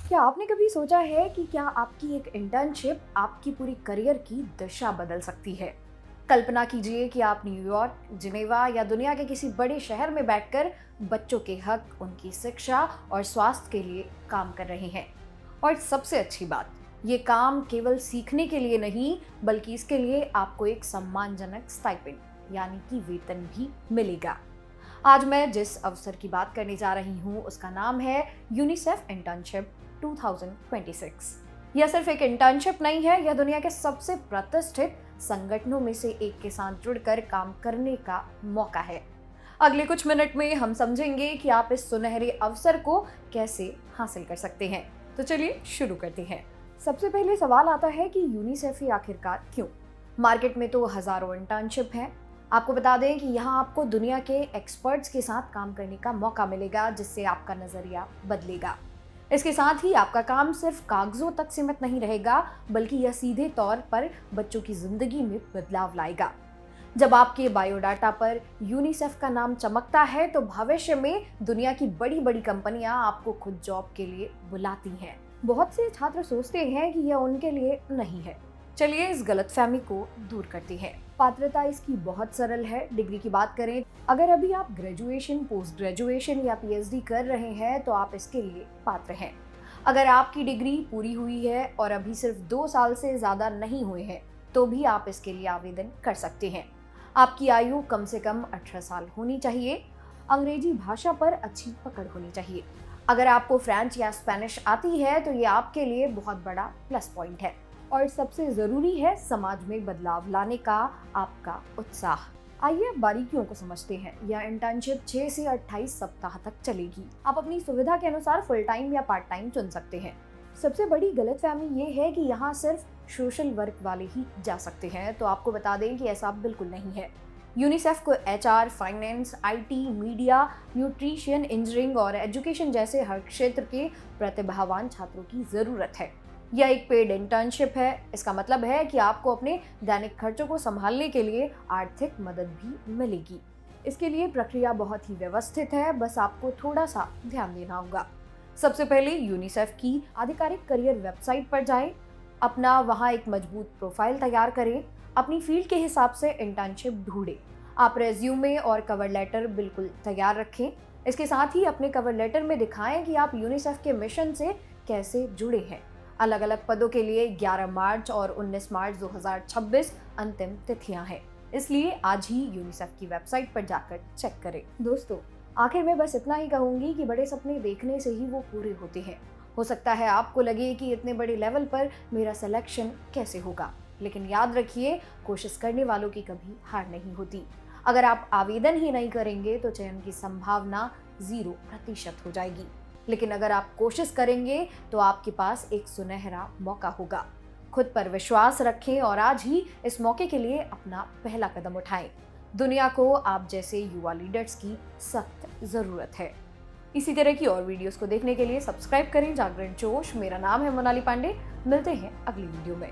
क्या आपने कभी सोचा है कि क्या आपकी एक इंटर्नशिप आपकी पूरी करियर की दिशा बदल सकती है? कल्पना कीजिए कि आप न्यूयॉर्क, जिनेवा या दुनिया के किसी बड़े शहर में बैठकर बच्चों के हक, उनकी शिक्षा और स्वास्थ्य के लिए काम कर रहे हैं। और सबसे अच्छी बात, ये काम केवल सीखने के लिए नहीं, बल्कि इसके लिए आपको एक सम्मानजनक स्टाइपेंड यानी कि वेतन भी मिलेगा। आज मैं जिस अवसर की बात करने जा रही हूँ उसका नाम है यूनिसेफ इंटर्नशिप 2026। यह सिर्फ एक इंटर्नशिप नहीं है, यह दुनिया के सबसे प्रतिष्ठित संगठनों में से एक के साथ जुड़कर काम करने का मौका है। अगले कुछ मिनट में हम समझेंगे कि आप इस सुनहरे अवसर को कैसे हासिल कर सकते हैं। तो चलिए शुरू करते हैं। सबसे पहले सवाल आता है कि यूनिसेफ ही आखिरकार क्यों? मार्केट में तो हजारों इंटर्नशिप हैं। आपको बता दें कि यहाँ आपको दुनिया के एक्सपर्ट्स के साथ काम करने का मौका मिलेगा, जिससे आपका नजरिया बदलेगा। इसके साथ ही आपका काम सिर्फ कागजों तक सीमित नहीं रहेगा, बल्कि यह सीधे तौर पर बच्चों की जिंदगी में बदलाव लाएगा। जब आपके बायोडाटा पर यूनिसेफ का नाम चमकता है तो भविष्य में दुनिया की बड़ी बड़ी कंपनियां आपको खुद जॉब के लिए बुलाती हैं। बहुत से छात्र सोचते हैं कि यह उनके लिए नहीं है। चलिए इस गलतफहमी को दूर करते हैं। पात्रता इसकी बहुत सरल है। डिग्री की बात करें, अगर अभी आप ग्रेजुएशन, पोस्ट ग्रेजुएशन या पीएचडी कर रहे हैं तो आप इसके लिए पात्र हैं। अगर आपकी डिग्री पूरी हुई है और अभी सिर्फ 2 साल से ज्यादा नहीं हुए हैं तो भी आप इसके लिए आवेदन कर सकते हैं। आपकी आयु कम से कम 18 साल होनी चाहिए। अंग्रेजी भाषा पर अच्छी पकड़ होनी चाहिए। अगर आपको फ्रेंच या स्पेनिश आती है तो ये आपके लिए बहुत बड़ा प्लस पॉइंट है। और सबसे जरूरी है समाज में बदलाव लाने का आपका उत्साह। आइए बारीकियों को समझते हैं। यह इंटर्नशिप 6 से 28 सप्ताह तक चलेगी। आप अपनी सुविधा के अनुसार फुल टाइम या पार्ट टाइम चुन सकते हैं। सबसे बड़ी गलतफहमी ये है कि यहाँ सिर्फ सोशल वर्क वाले ही जा सकते हैं, तो आपको बता दें कि ऐसा बिल्कुल नहीं है। यूनिसेफ को HR, finance, IT, media, nutrition, engineering और एजुकेशन जैसे हर क्षेत्र के प्रतिभावान छात्रों की जरूरत है। यह एक पेड इंटर्नशिप है। इसका मतलब है कि आपको अपने दैनिक खर्चों को संभालने के लिए आर्थिक मदद भी मिलेगी। इसके लिए प्रक्रिया बहुत ही व्यवस्थित है, बस आपको थोड़ा सा ध्यान देना होगा। सबसे पहले यूनिसेफ की आधिकारिक करियर वेबसाइट पर जाएं, अपना वहां एक मजबूत प्रोफाइल तैयार करें, अपनी फील्ड के हिसाब से इंटर्नशिप ढूंढें। आप रेज्यूमे और कवर लेटर बिल्कुल तैयार रखें। इसके साथ ही अपने कवर लेटर में दिखाएं कि आप यूनिसेफ के मिशन से कैसे जुड़े हैं। अलग अलग पदों के लिए 11 मार्च और 19 मार्च 2026 अंतिम तिथियां हैं, इसलिए आज ही यूनिसेफ की वेबसाइट पर जाकर चेक करें। दोस्तों, आखिर में बस इतना ही कहूंगी कि बड़े सपने देखने से ही वो पूरे होते हैं। हो सकता है आपको लगे कि इतने बड़े लेवल पर मेरा सिलेक्शन कैसे होगा, लेकिन याद रखिए, कोशिश करने वालों की कभी हार नहीं होती। अगर आप आवेदन ही नहीं करेंगे तो चयन की संभावना 0% हो जाएगी, लेकिन अगर आप कोशिश करेंगे तो आपके पास एक सुनहरा मौका होगा। खुद पर विश्वास रखें और आज ही इस मौके के लिए अपना पहला कदम उठाएं। दुनिया को आप जैसे युवा लीडर्स की सख्त जरूरत है। इसी तरह की और वीडियोस को देखने के लिए सब्सक्राइब करें जागरण जोश। मेरा नाम है मोनाली पांडे। मिलते हैं अगली वीडियो में।